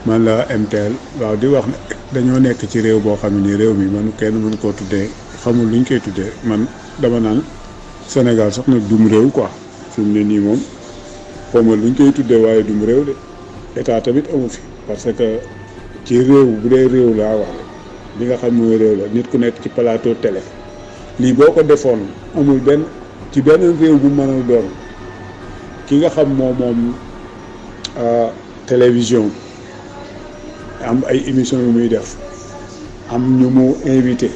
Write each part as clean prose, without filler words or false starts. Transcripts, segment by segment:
man la MTL waaw di wax ne dañoo nekk ci réew boo xam ne nii réew mi man kenn mën koo tuddee xamul luñ koy tuddee man dama naan Sénégal sax nag dum réew quoi fi mu ne nii moom xawma luñ koy tuddee waaye dum réew de état tamit amu fi parce que ci réew bu dee réew laa wax li nga xam mooy réew la nit ku nekk ci plateau télé lii boo ko defoon amul benn ci benn réew bu mën a doon ki nga xam moom télévision am ay émission yu muy def am ñu mu invité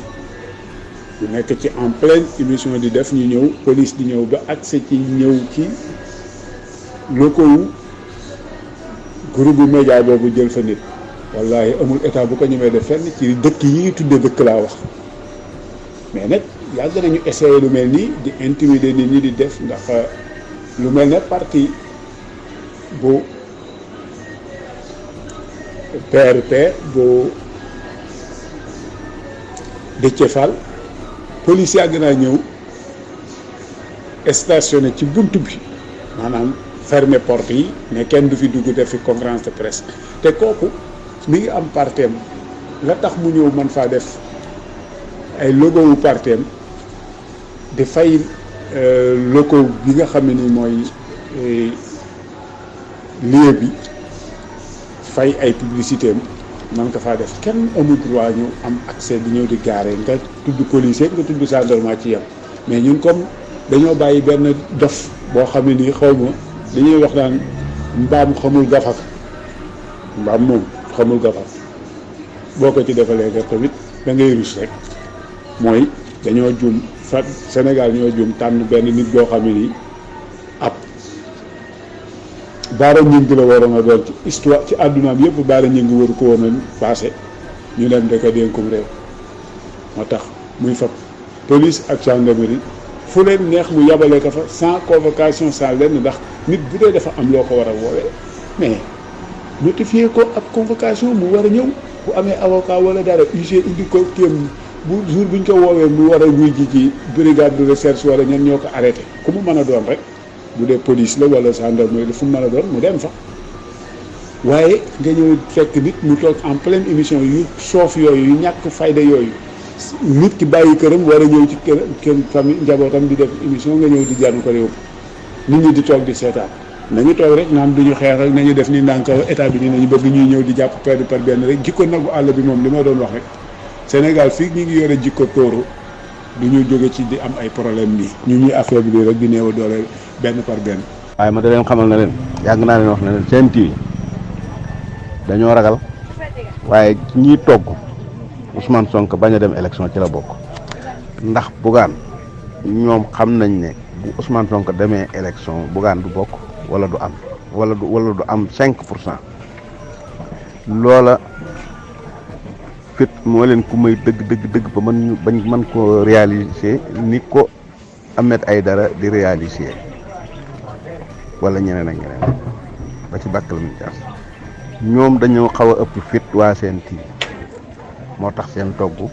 bu nekk ci en pleine émission di def ñu ñëw police di ñëw ba accès ci ñëw ci locaux wu groupe bu média boobu jël fa nit wallahi amul état bu ko ñemee def fenn ci dëkk yi ñuy tuddee dëkk laa wax mais nag yàgg nañu essayer lu mel nii di intimider nit ñi di def ndax lu mel ne parti bu PRP bu Déthié Fall police yàgg naa ñëw stationné ci bunt bi maanaam fermer porte yi ne kenn du fi dugg def fi conférence de presse te kooku mi ngi am parteem la tax mu ñëw man faa def ay logo wu parteem di fay logo bi nga xam ne ni mooy lieu bi fay ay publicité am man ko faa def kenn amul droit ñu am accès di ñëw di gaare nga tudd policier nga tudd gendarmerie ci yam mais ñun comme dañoo bàyyi benn dof boo xam ne nii xaw ma dañuy wax naan mbaam xamul gafak mbaam moom xamul gafak boo ko ci defalee nga tamit da ngay rus rek mooy dañoo juum fa Sénégal ñoo juum tànn benn nit boo xam ne nii ab baara ñing la waroon a doon ci histoire ci àddunaam yëpp baara ñing waru ko woon a passé ñu dem da ko dénkum réew moo tax muy fab police ak gendarmerie fu leen neex mu yabale ko fa sans convocation sans lenn ndax nit bu dee dafa am loo ko war a woowee mais notifier ko ab convocation mu war a ñëw bu amee avocat wala dara UG indi ko kéem bu jour buñ ko woowee mu war a wuy ji ci brigade de recherche wala ñen ñoo ko arrêté ku mu mën a doon rek bu dee police la wala gendarmerie la fu mu mën a doon mu dem fa waaye nga ñëw fekk nit mu toog en pleine émission yu soof yooyu yu ñàkk fayda yooyu nit ki bàyyi këram war a ñëw ci kër famille njabootam di def émission nga ñëw di jànn ko réew nit ñi di toog di seetaan nañu toog rek naan duñu xeex rek nañu def ni ndànk état bi ni nañu bëgg ñuy ñëw di jàpp par benn rek jikko nagu àll bi moom li ma doon wax rek Sénégal fii ñu ngi yore jikko tóoru du ñu jóge ci di am ay problème nii ñu ñuy affaiblir rek di néew a doole benn par benn. waaye ma da leen xamal na leen yàgg naa leen wax ne leen seen TV dañoo ragal waaye ñiy togg Ousmane Sonko bañ a dem élection ci la bokk ndax Bougane ñoom xam nañ ne bu Ousmane Sonko demee élection Bougane du bokk wala du am wala du am 5% loola fit moo leen ku may dëgg ba mën ko réaliser ni ko Ahmed Aïdara di réaliser wala ñeneen ak ñeneen ba ci bàkkal mi jaas ñoom dañoo xaw a ëpp fit waa seen TV moo tax seen togg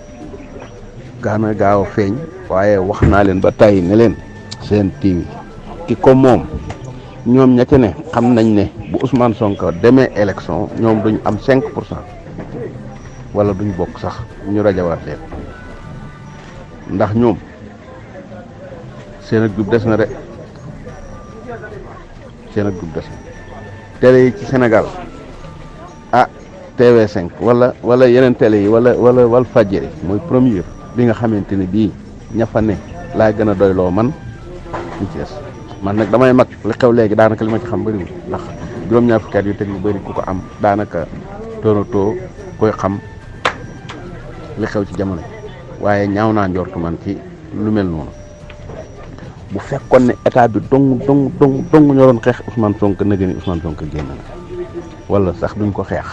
gaana gaaw a feeñ waaye wax naa leen ba tàyyi ne leen seen TV ki ko moom ñoom ña ca ne xam nañ ne bu Ousmane Sonko demee élection ñoom duñ am 5% wala duñ bokk sax ñu rajawaat leen ndax ñoom seen ak jub des na de seen ak jub des na télé yi ci Sénégal TV5 wala yeneen télé yi wala wal fajjiri mooy première bi nga xamante ne bii ña fa ne laa gën a doyloo man ñu ci des man nag damay mag li xew léegi daanaka li ma ci xam bëriwul ndax juróom-ñaar fukki at yu teg lu bëri ku ko am daanaka toonatoo koy xam li xew ci jamono waaye ñaaw naa njortu man ci lu mel noonu bu fekkoon ne état bi dong ñoo doon xeex Ousmane Sonko nëgë ni Ousmane Sonko génn na wala sax duñ ko xeex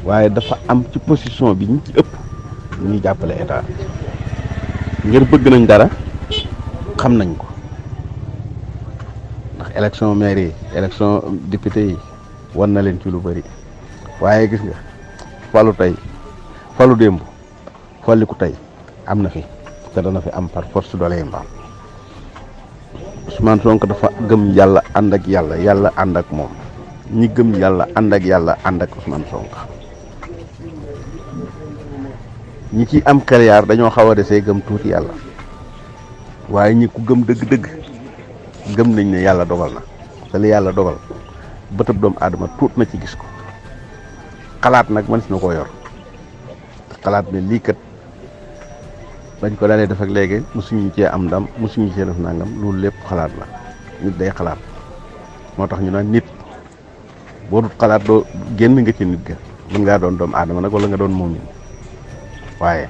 waaye dafa am ci position bi ñu ci ëpp ñuy jàppale état ngir bëgg nañ dara xam nañ ko ndax élection maire yi élection député yi wan na leen ci lu bëri waaye gis nga falu tey falu démb folliku tey am na fi te dana fi am par force doole mbaam Ousmane Sonko dafa gëm yàlla ànd ak yàlla ànd ak moom ñi gëm yàlla ànd ak Ousmane Sonko ñi ci am xel yaar dañoo xaw a desee gëm tuuti yàlla waaye ñi ku gëm dëgg-dëgg gëm nañ ne yàlla dogal na te li yàlla dogal bëtëb doomu aadama tuut na ci gis ko xalaat nag mënees na koo yor xalaat ne lii kat bañ ko dalee def ak léegi mosuñu cee am ndam mosuñu cee def nangam loolu lépp xalaat la nit day xalaat moo tax ñu naan nit boo dut xalaat doo génn nga ci nit ga mën ngaa doon doomu aadama nag wala nga doon moomin waaye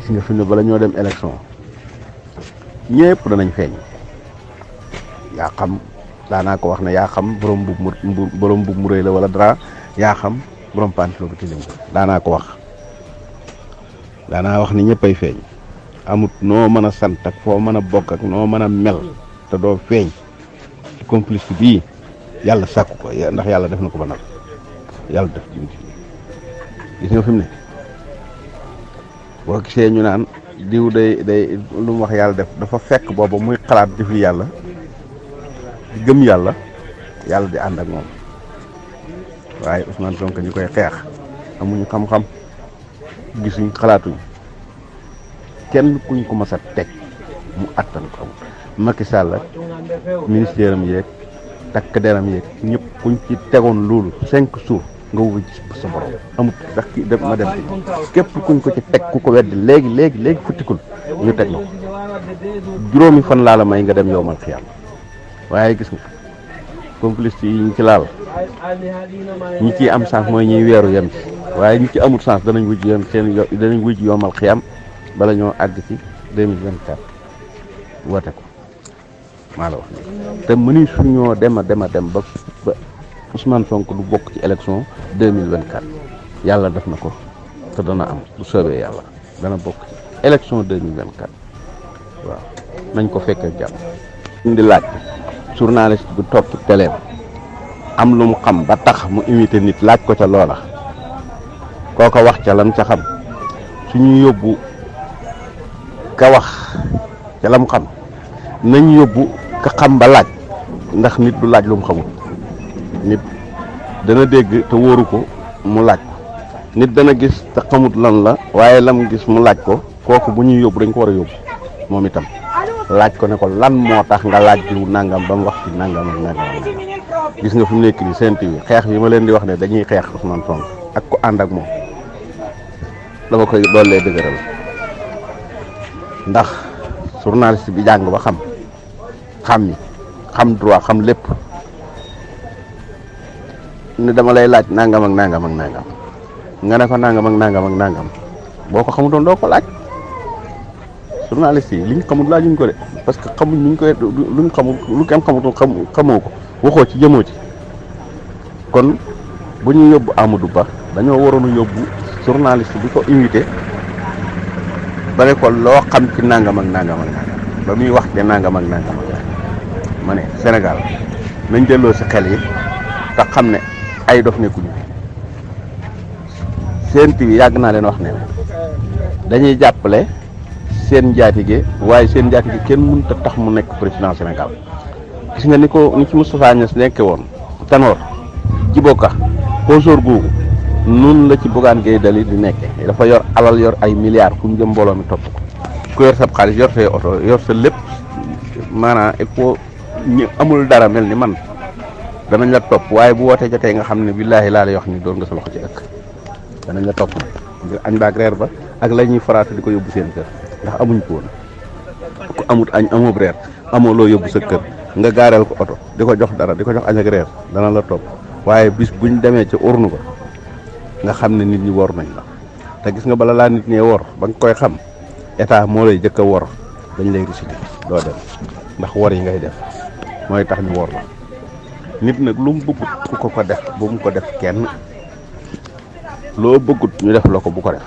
gis nga fi ne bala ñoo dem élection ñëpp danañ feeñ yaa xam daanaa ko wax ne yaa xam borom bu mu rëy la wala dara yaa xam borom pantalon bu tilim daanaa ko wax daanaa wax ni ñëppay feeñ amut noo mën a sant ak foo mën a bokk ak noo mën a mel te doo feeñ ci complice bii yàlla sàkku ko ndax yàlla def na ko ba nag yàlla def gis nga fi mu ne boo gisee ñu naan diw day lu mu wax yàlla def dafa fekk booba muy xalaat jëfi yàlla di gëm yàlla yàlla di ànd ak moom waaye Ousmane Sonko ñu koy xeex amuñu xam-xam gisuñ xalaatuñ kenn kuñ ko mas a teg mu attan ko amul Macky Sall ak ministère am yeeg takk deram yeeg ñëpp kuñ ci tegoon loolu 5 jours nga wuj sa borom amut ndax ki dem ma dem képp kuñ ko ci teg ku ko weddi léegi futtikul ñu teg la ko juróomi fan laa la may nga dem yowmal xiyaam waaye gis nga complice yi ñu ci laal ñi ciy am chance mooy ñuy weeru yem ci waaye ñi ci amul chance danañ wuj yoon danañ wuj yowmal xiyaam bala ñoo àgg ci 2024 woote ko maa la wax nii te mëni suñoo dem ba Ousmane Sonko du bokk ci élection 2024 yàlla def na ko te dana am bu soobee yàlla dana bokk ci élection 2024 waaw nañ ko fekkee jàmm. indi laaj journaliste bu toog ci télé am lu mu xam ba tax mu invité nit laaj ko ca loola kooko wax ca lam ca xam suñu yóbbu ka wax ca lam xam nañ yóbbu ka xam ba laaj ndax nit du laaj lu mu xamul. nit dana dégg te wóoru ko mu laaj ko nit dana gis te xamut lan la waaye lam gis mu laaj ko kooku bu ñuy yóbbu dañ ko war a yóbbu moom itam laaj ko ne ko lan moo tax nga laaj diw nangam ba mu wax ci nangam ak nangam gis nga fi mu nekk nii Sen TV xeex bi ma leen di wax ne dañuy xeex Ousmane Sonko ak ko ànd ak moom dama koy doolee dëgëral ndax journaliste bi jàng ba xam droit xam lépp ne dama lay laaj nangam ak nangam nga ne ko nangam ak nangam boo ko xamutoon doo ko laaj journaliste yi liñ xamul laajuñ ko de parce que xamuñ nuñ koy luñ xamul lu kenn xamutoon xamoo ko waxoo ci jëmoo ci kon bu ñu yóbbu Amadou Ba dañoo waroon a yóbbu journaliste bi ko invité ba ne ko loo xam ci nangam ak nangam ba muy wax ci nangam ak nangam ma ne Sénégal nañ delloo si xel yi te xam ne ay dof nekkuñu Sen TV yàgg naa leen wax ne dañuy jàppale seen njaatige waaye seen njaatige kenn mënut a tax mu nekk président Sénégal gis nga ni ci Moustapha Niasse nekke woon Tanor Djiboka Pozor googu noonu la ci Bougane Gueye Dany di nekke dafa yor alal yor ay milliards fu ñu jëm mbooloo mi topp ko ku yor sab xaalis yor say oto yor sa lépp maanaam il faut ñu amul dara mel ni man danañ la topp waaye bu wootee jotee nga xam ne billaahi laa lay wax ni doon nga sa loxo ci ëkk danañ la topp ngir añ baak reer ba ak la ñuy faraatu di ko yóbbu seen kër ndax amuñ ko woon ku amut añ amoo reer amoo loo yóbbu sa kër nga gaareel ko oto di ko jox dara di ko jox añ ak reer dana la topp waaye bis buñ demee ci urnu ba nga xam ne nit ñi wor nañ la te gis nga bala laa nit ñee wor ba nga koy xam état moo lay jëkk a wor dañ lay risité doo dem ndax wor yi ngay def mooy tax ñu wor la nit nag lu mu bëggut ku ko def bu mu ko def kenn loo bëggut ñu def la ko bu ko def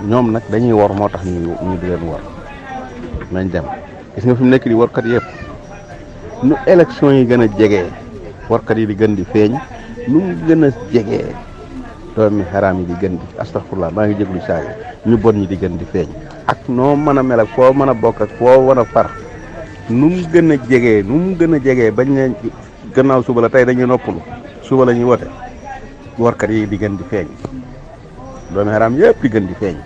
ñoom nag dañuy wor moo tax ñu di leen wor nañ dem gis nga fi mu nekk di warkat yëpp nu élection yi gën a jege warkat yi di gën di feeñ nu mu gën a jege doomi xaraam yi di gën di astaghfirullah maa ngi jéglu saa yi ñu bon ñi di gën di feeñ ak noo mën a mel ak foo mën a bokk ak foo mën a far nu mu gën a jegee bañ ne gannaaw suba la tey dañuy noppalu suba la ñuy wote warkat yi di gën di feeñ doomi xaraam yëpp di gën di feeñ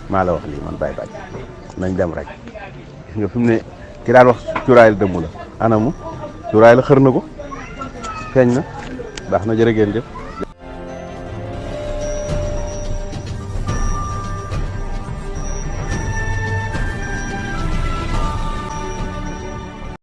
maa la wax lii man Baye Bàcc nañ dem rek gis nga fi mu ne ki daan wax cuuraay la dëmm la anamu cuuraay la xër na ko feeñ na baax na jërë ngeen jëf